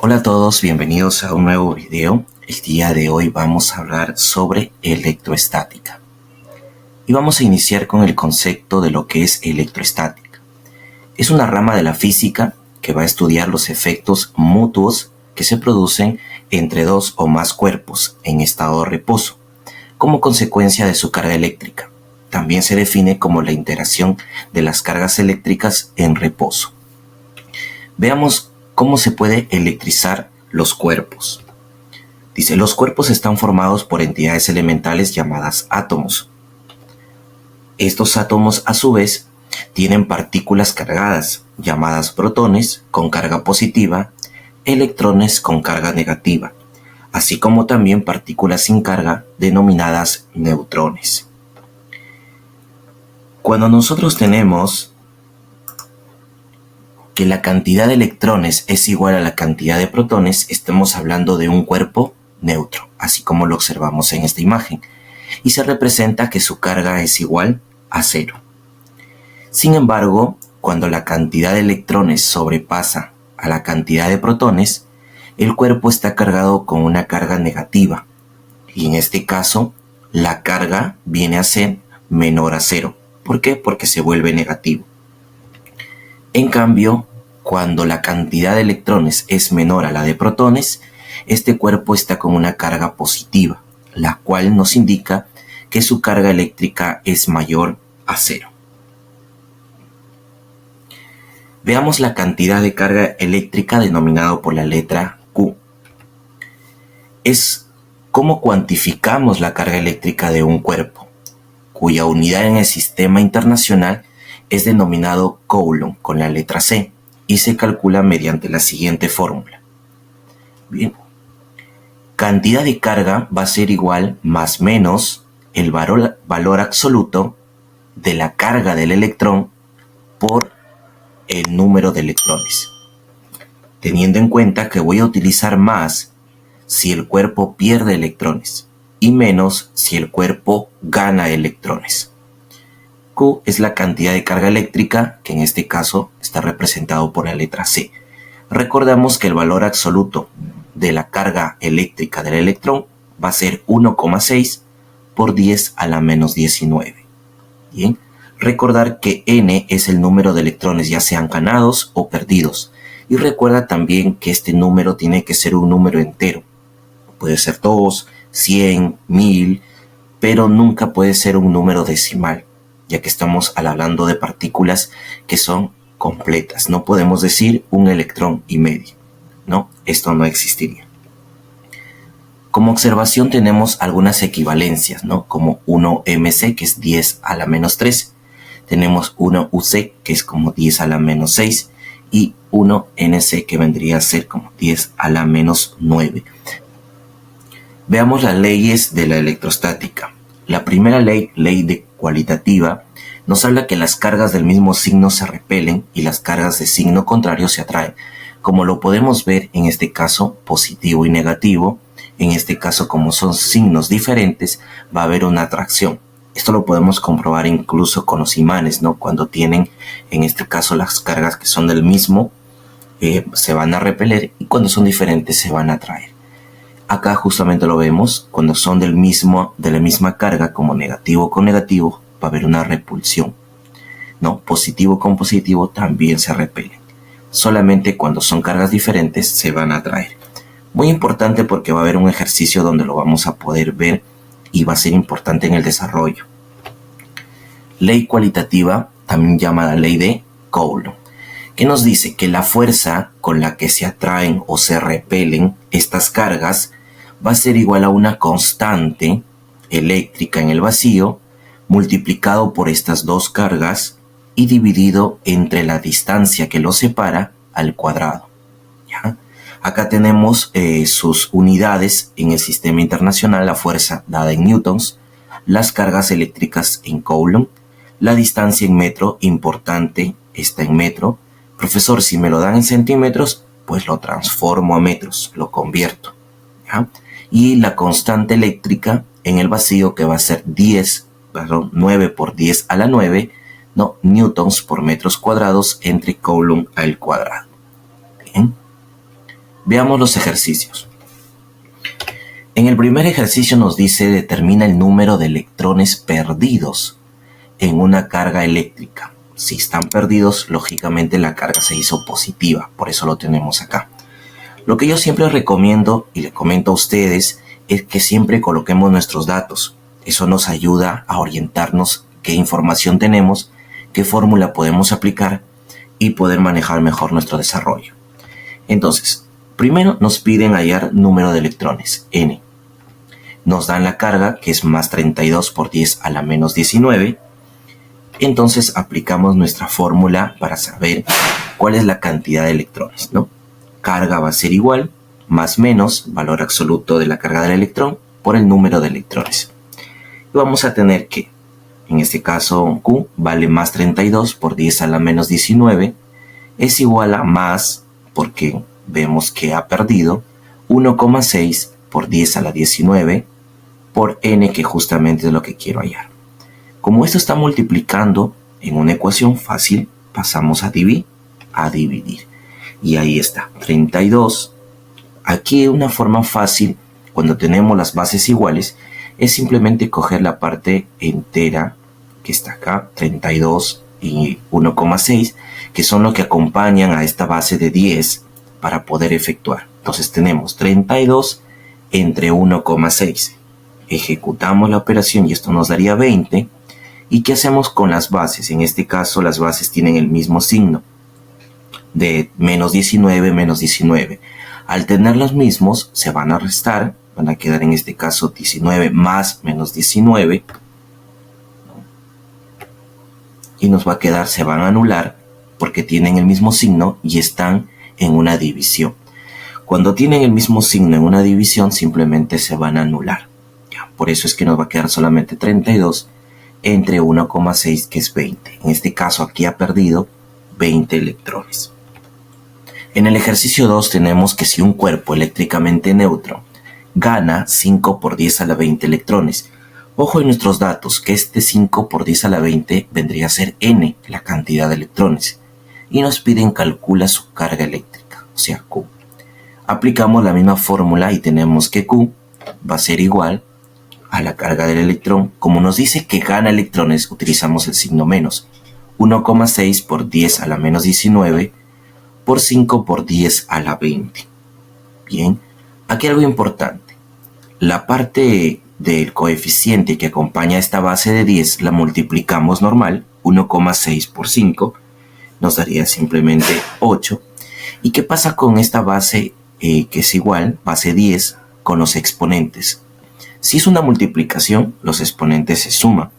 Hola a todos, bienvenidos a un nuevo video. El día de hoy vamos a hablar sobre electroestática. Y vamos a iniciar con el concepto de lo que es electroestática. Es una rama de la física que va a estudiar los efectos mutuos que se producen entre dos o más cuerpos en estado de reposo, como consecuencia de su carga eléctrica. También se define como la interacción de las cargas eléctricas en reposo. Veamos cómo se puede electrizar los cuerpos. Dice, los cuerpos están formados por entidades elementales llamadas átomos. Estos átomos, a su vez, tienen partículas cargadas, llamadas protones, con carga positiva, electrones con carga negativa, así como también partículas sin carga, denominadas neutrones. Cuando nosotros tenemos que la cantidad de electrones es igual a la cantidad de protones, estamos hablando de un cuerpo neutro, así como lo observamos en esta imagen, y se representa que su carga es igual a cero. Sin embargo, cuando la cantidad de electrones sobrepasa a la cantidad de protones, el cuerpo está cargado con una carga negativa, y en este caso, la carga viene a ser menor a cero. ¿Por qué? Porque se vuelve negativo. En cambio, cuando la cantidad de electrones es menor a la de protones, este cuerpo está con una carga positiva, la cual nos indica que su carga eléctrica es mayor a cero. Veamos la cantidad de carga eléctrica denominado por la letra Q. Es cómo cuantificamos la carga eléctrica de un cuerpo, cuya unidad en el sistema internacional es denominado Coulomb con la letra C y se calcula mediante la siguiente fórmula. Bien. Cantidad de carga va a ser igual más menos el valor absoluto de la carga del electrón por el número de electrones. Teniendo en cuenta que voy a utilizar más si el cuerpo pierde electrones y menos si el cuerpo gana electrones. Q es la cantidad de carga eléctrica, que en este caso está representado por la letra C. Recordamos que el valor absoluto de la carga eléctrica del electrón va a ser 1,6 por 10 a la menos 19. Bien, recordar que N es el número de electrones ya sean ganados o perdidos. Y recuerda también que este número tiene que ser un número entero. Puede ser 2, 100, 1000, pero nunca puede ser un número decimal, ya que estamos hablando de partículas que son completas. No podemos decir un electrón y medio, ¿no? Esto no existiría. Como observación tenemos algunas equivalencias, ¿no? Como 1mc, que es 10 a la menos 13. Tenemos 1uc, que es como 10 a la menos 6. Y 1nc, que vendría a ser como 10 a la menos 9. Veamos las leyes de la electrostática. La primera ley de cualitativa, nos habla que las cargas del mismo signo se repelen y las cargas de signo contrario se atraen. Como lo podemos ver en este caso, positivo y negativo, en este caso como son signos diferentes, va a haber una atracción. Esto lo podemos comprobar incluso con los imanes, ¿no? Cuando tienen, en este caso, las cargas que son del mismo, se van a repeler, y cuando son diferentes se van a atraer. Acá justamente lo vemos, cuando son de la misma carga, como negativo con negativo, va a haber una repulsión, ¿no? Positivo con positivo también se repelen. Solamente cuando son cargas diferentes se van a atraer. Muy importante porque va a haber un ejercicio donde lo vamos a poder ver y va a ser importante en el desarrollo. Ley cualitativa, también llamada ley de Coulomb, que nos dice que la fuerza con la que se atraen o se repelen estas cargas va a ser igual a una constante eléctrica en el vacío multiplicado por estas dos cargas y dividido entre la distancia que los separa al cuadrado. ¿Ya? Acá tenemos sus unidades en el sistema internacional, la fuerza dada en newtons, las cargas eléctricas en Coulomb, la distancia en metro, importante, está en metro. Profesor, si me lo dan en centímetros, pues lo transformo a metros, lo convierto. ¿Ya? Y la constante eléctrica en el vacío, que va a ser 9 por 10 a la 9, ¿no? Newtons por metros cuadrados entre Coulomb al cuadrado. Bien. Veamos los ejercicios. En el primer ejercicio nos dice determina el número de electrones perdidos en una carga eléctrica. Si están perdidos, lógicamente la carga se hizo positiva, por eso lo tenemos acá. Lo que yo siempre recomiendo y les comento a ustedes es que siempre coloquemos nuestros datos. Eso nos ayuda a orientarnos qué información tenemos, qué fórmula podemos aplicar y poder manejar mejor nuestro desarrollo. Entonces, primero nos piden hallar número de electrones, n. Nos dan la carga, que es más 32 por 10 a la menos 19. Entonces aplicamos nuestra fórmula para saber cuál es la cantidad de electrones, ¿no? Carga va a ser igual, más menos, valor absoluto de la carga del electrón, por el número de electrones. Y vamos a tener que, en este caso, Q vale más 32 por 10 a la menos 19, es igual a más, porque vemos que ha perdido, 1,6 por 10 a la 19 por n, que justamente es lo que quiero hallar. Como esto está multiplicando en una ecuación fácil, pasamos a dividir. Y ahí está, 32. Aquí una forma fácil, cuando tenemos las bases iguales, es simplemente coger la parte entera que está acá, 32 y 1,6, que son los que acompañan a esta base de 10 para poder efectuar. Entonces tenemos 32 entre 1,6. Ejecutamos la operación y esto nos daría 20. ¿Y qué hacemos con las bases? En este caso las bases tienen el mismo signo de menos 19, menos 19. Al tener los mismos se van a restar, van a quedar en este caso 19 más menos 19. Y nos va a quedar, se van a anular porque tienen el mismo signo y están en una división. Cuando tienen el mismo signo en una división simplemente se van a anular. Por eso es que nos va a quedar solamente 32 entre 1,6, que es 20. En este caso aquí ha perdido 20 electrones. En el ejercicio 2 tenemos que si un cuerpo eléctricamente neutro gana 5 por 10 a la 20 electrones. Ojo en nuestros datos que este 5 por 10 a la 20 vendría a ser n, la cantidad de electrones. Y nos piden calcula su carga eléctrica, o sea Q. Aplicamos la misma fórmula y tenemos que Q va a ser igual a la carga del electrón. Como nos dice que gana electrones, utilizamos el signo menos. 1,6 por 10 a la menos 19 por 5 por 10 a la 20. Bien, aquí algo importante. La parte del coeficiente que acompaña a esta base de 10 la multiplicamos normal, 1,6 por 5, nos daría simplemente 8. ¿Y qué pasa con esta base que es igual, base 10, con los exponentes? Si es una multiplicación, los exponentes se suman.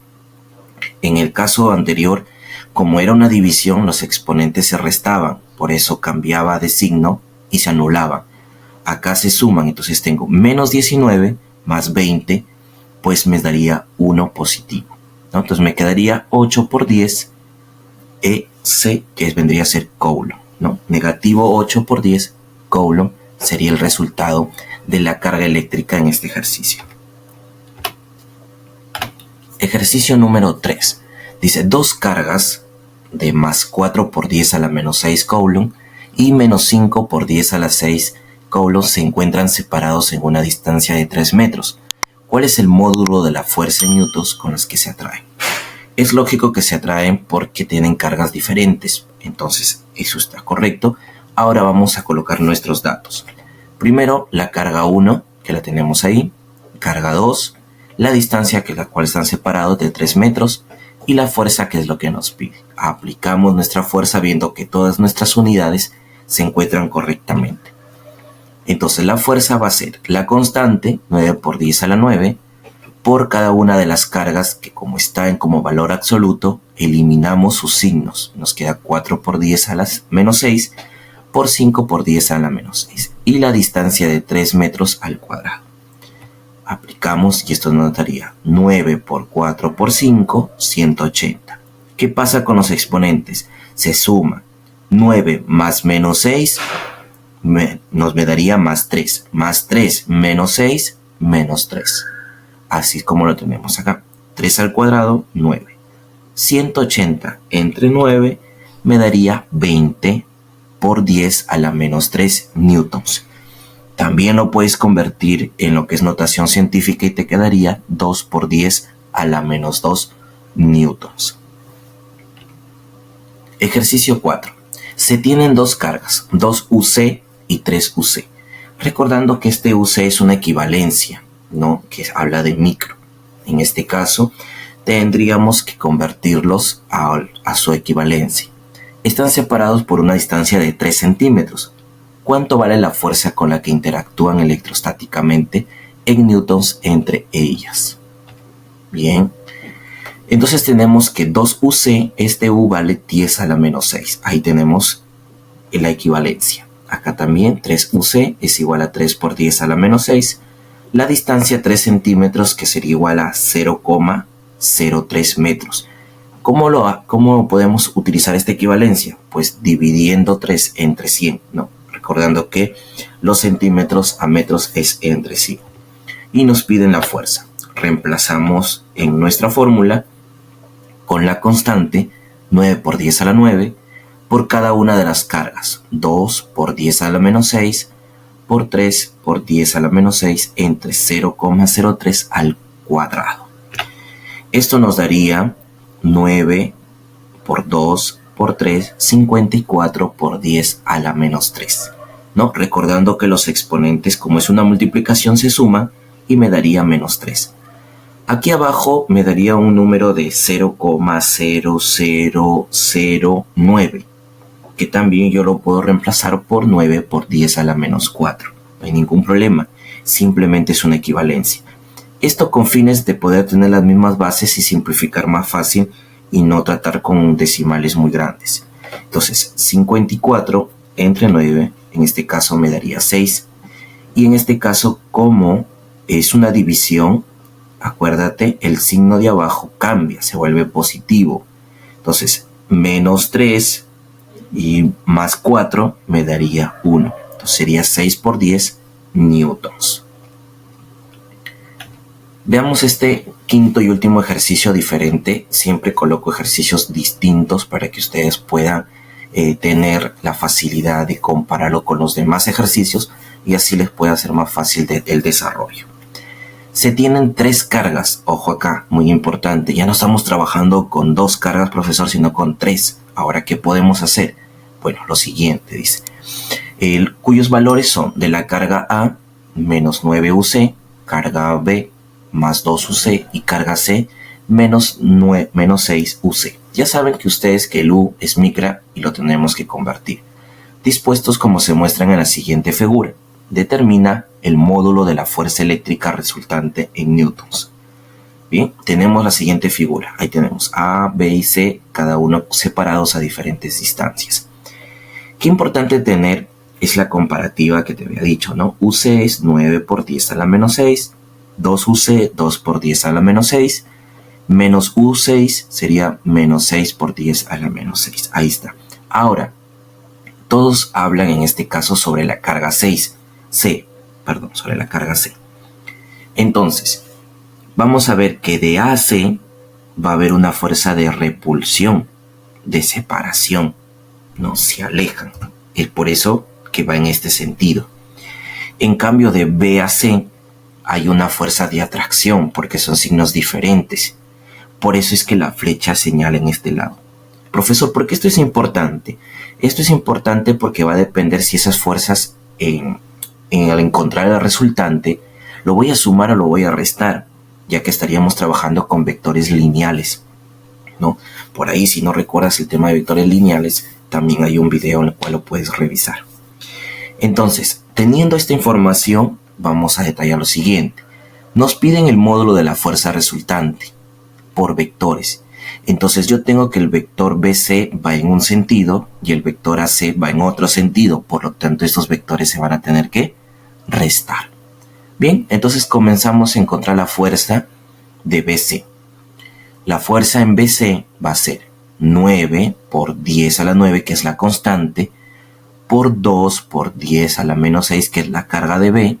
En el caso anterior, como era una división, los exponentes se restaban, por eso cambiaba de signo y se anulaban. Acá se suman, entonces tengo menos 19 más 20, pues me daría 1 positivo, ¿no? Entonces me quedaría 8 por 10 EC, que vendría a ser Coulomb, ¿no? Negativo 8 por 10 Coulomb sería el resultado de la carga eléctrica en este ejercicio. Ejercicio número 3. Dice dos cargas de más 4 por 10 a la menos 6 Coulomb y menos 5 por 10 a la 6 Coulomb se encuentran separados en una distancia de 3 metros. ¿Cuál es el módulo de la fuerza en newtons con las que se atraen? Es lógico que se atraen porque tienen cargas diferentes. Entonces, eso está correcto. Ahora vamos a colocar nuestros datos. Primero, la carga 1, que la tenemos ahí. Carga 2. La distancia que la cual están separados de 3 metros y la fuerza que es lo que nos pide. Aplicamos nuestra fuerza viendo que todas nuestras unidades se encuentran correctamente. Entonces la fuerza va a ser la constante, 9 por 10 a la 9, por cada una de las cargas que como están como valor absoluto, eliminamos sus signos. Nos queda 4 por 10 a la menos 6 por 5 por 10 a la menos 6. Y la distancia de 3 metros al cuadrado. Aplicamos y esto nos daría 9 por 4 por 5, 180. ¿Qué pasa con los exponentes? Se suma 9 más menos 6, nos me daría más 3. Más 3 menos 6, menos 3. Así es como lo tenemos acá. 3 al cuadrado, 9. 180 entre 9 me daría 20 por 10 a la menos 3 newtons. También lo puedes convertir en lo que es notación científica y te quedaría 2 por 10 a la menos 2 newtons. Ejercicio 4. Se tienen dos cargas, 2 UC y 3 UC. Recordando que este UC es una equivalencia, ¿no? Que habla de micro. En este caso, tendríamos que convertirlos a su equivalencia. Están separados por una distancia de 3 centímetros. ¿Cuánto vale la fuerza con la que interactúan electrostáticamente en newtons entre ellas? Bien. Entonces tenemos que 2 UC, este U vale 10 a la menos 6. Ahí tenemos la equivalencia. Acá también 3 UC es igual a 3 por 10 a la menos 6. La distancia 3 centímetros que sería igual a 0,03 metros. ¿Cómo podemos utilizar esta equivalencia? Pues dividiendo 3 entre 100, ¿no? Recordando que los centímetros a metros es entre 100. Y nos piden la fuerza. Reemplazamos en nuestra fórmula con la constante 9 por 10 a la 9 por cada una de las cargas. 2 por 10 a la menos 6 por 3 por 10 a la menos 6 entre 0,03 al cuadrado. Esto nos daría 9 por 2 por 3, 54 por 10 a la menos 3. ¿No? Recordando que los exponentes, como es una multiplicación, se suman y me daría menos 3. Aquí abajo me daría un número de 0,0009, que también yo lo puedo reemplazar por 9 por 10 a la menos 4. No hay ningún problema, simplemente es una equivalencia. Esto con fines de poder tener las mismas bases y simplificar más fácil y no tratar con decimales muy grandes. Entonces, 54 entre 9, en este caso me daría 6. Y en este caso, como es una división, acuérdate, el signo de abajo cambia, se vuelve positivo. Entonces, menos 3 y más 4 me daría 1. Entonces sería 6 por 10 newtons. Veamos este quinto y último ejercicio diferente. Siempre coloco ejercicios distintos para que ustedes puedan tener la facilidad de compararlo con los demás ejercicios y así les pueda ser más fácil el desarrollo. Se tienen 3 cargas, ojo acá, muy importante. Ya no estamos trabajando con 2 cargas, profesor, sino con 3. Ahora, ¿qué podemos hacer? Bueno, lo siguiente dice, cuyos valores son de la carga A menos 9 UC, carga B más 2 UC y carga C menos 6 UC. Ya saben que ustedes que el U es micra y lo tenemos que convertir. Dispuestos como se muestran en la siguiente figura. Determina el módulo de la fuerza eléctrica resultante en newtons. Bien, tenemos la siguiente figura. Ahí tenemos A, B y C, cada uno separados a diferentes distancias. Qué importante tener es la comparativa que te había dicho, ¿no? UC es 9 por 10 a la menos 6, 2 UC, 2 por 10 a la menos 6, menos U6 sería menos 6 por 10 a la menos 6. Ahí está. Ahora, todos hablan en este caso sobre la carga sobre la carga C. Entonces, vamos a ver que de A a C va a haber una fuerza de repulsión, de separación, ¿no? Se alejan. Es por eso que va en este sentido. En cambio, de B a C hay una fuerza de atracción, porque son signos diferentes. Por eso es que la flecha señala en este lado. Profesor, ¿por qué esto es importante? Esto es importante porque va a depender si esas fuerzas al encontrar el resultante, lo voy a sumar o lo voy a restar, ya que estaríamos trabajando con vectores lineales, ¿no? Por ahí, si no recuerdas el tema de vectores lineales, también hay un video en el cual lo puedes revisar. Entonces, teniendo esta información, vamos a detallar lo siguiente. Nos piden el módulo de la fuerza resultante por vectores. Entonces yo tengo que el vector BC va en un sentido y el vector AC va en otro sentido. Por lo tanto, estos vectores se van a tener que restar. Bien, entonces comenzamos a encontrar la fuerza de BC. La fuerza en BC va a ser 9 por 10 a la 9, que es la constante, por 2 por 10 a la menos 6, que es la carga de B,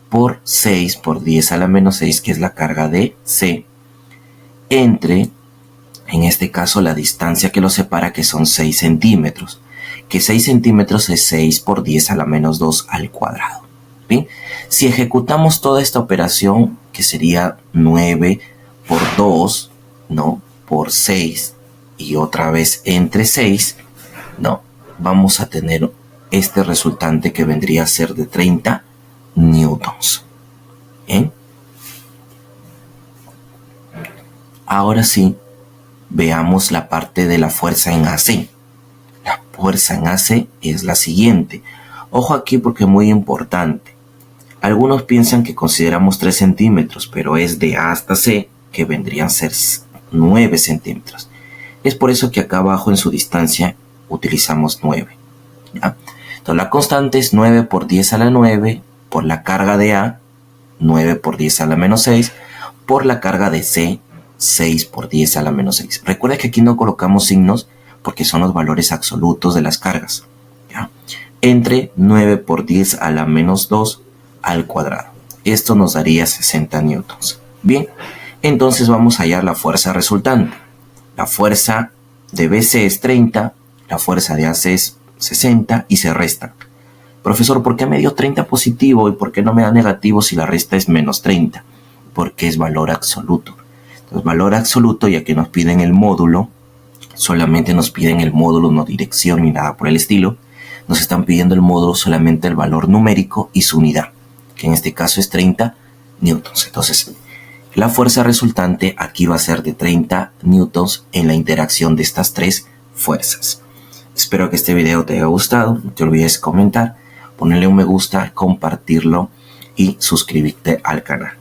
por 6 por 10 a la menos 6, que es la carga de C, entre, en este caso, la distancia que los separa, que son 6 centímetros, que 6 centímetros es 6 por 10 a la menos 2 al cuadrado. Bien, si ejecutamos toda esta operación, que sería 9 por 2, ¿no? Por 6 y otra vez entre 6, ¿no? Vamos a tener este resultante que vendría a ser de 30 newtons. ¿Bien? Ahora sí, veamos la parte de la fuerza en AC. La fuerza en AC es la siguiente. Ojo aquí porque es muy importante. Algunos piensan que consideramos 3 centímetros, pero es de A hasta C, que vendrían a ser 9 centímetros. Es por eso que acá abajo en su distancia utilizamos 9. ¿Ya? Entonces la constante es 9 por 10 a la 9 por la carga de A, 9 por 10 a la menos 6, por la carga de C, 6 por 10 a la menos 6. Recuerda que aquí no colocamos signos porque son los valores absolutos de las cargas. ¿Ya? Entre 9 por 10 a la menos 2 al cuadrado. Esto nos daría 60 newtons. Bien, entonces vamos a hallar la fuerza resultante. La fuerza de BC es 30, la fuerza de AC es 60 y se restan. Profesor, ¿por qué me dio 30 positivo y por qué no me da negativo si la resta es menos 30? Porque es valor absoluto. Entonces, valor absoluto, ya que nos piden el módulo, solamente nos piden el módulo, no dirección ni nada por el estilo. Nos están pidiendo el módulo, solamente el valor numérico y su unidad, que en este caso es 30 newtons. Entonces, la fuerza resultante aquí va a ser de 30 newtons en la interacción de estas tres fuerzas. Espero que este video te haya gustado. No te olvides comentar, ponerle un me gusta, compartirlo y suscribirte al canal.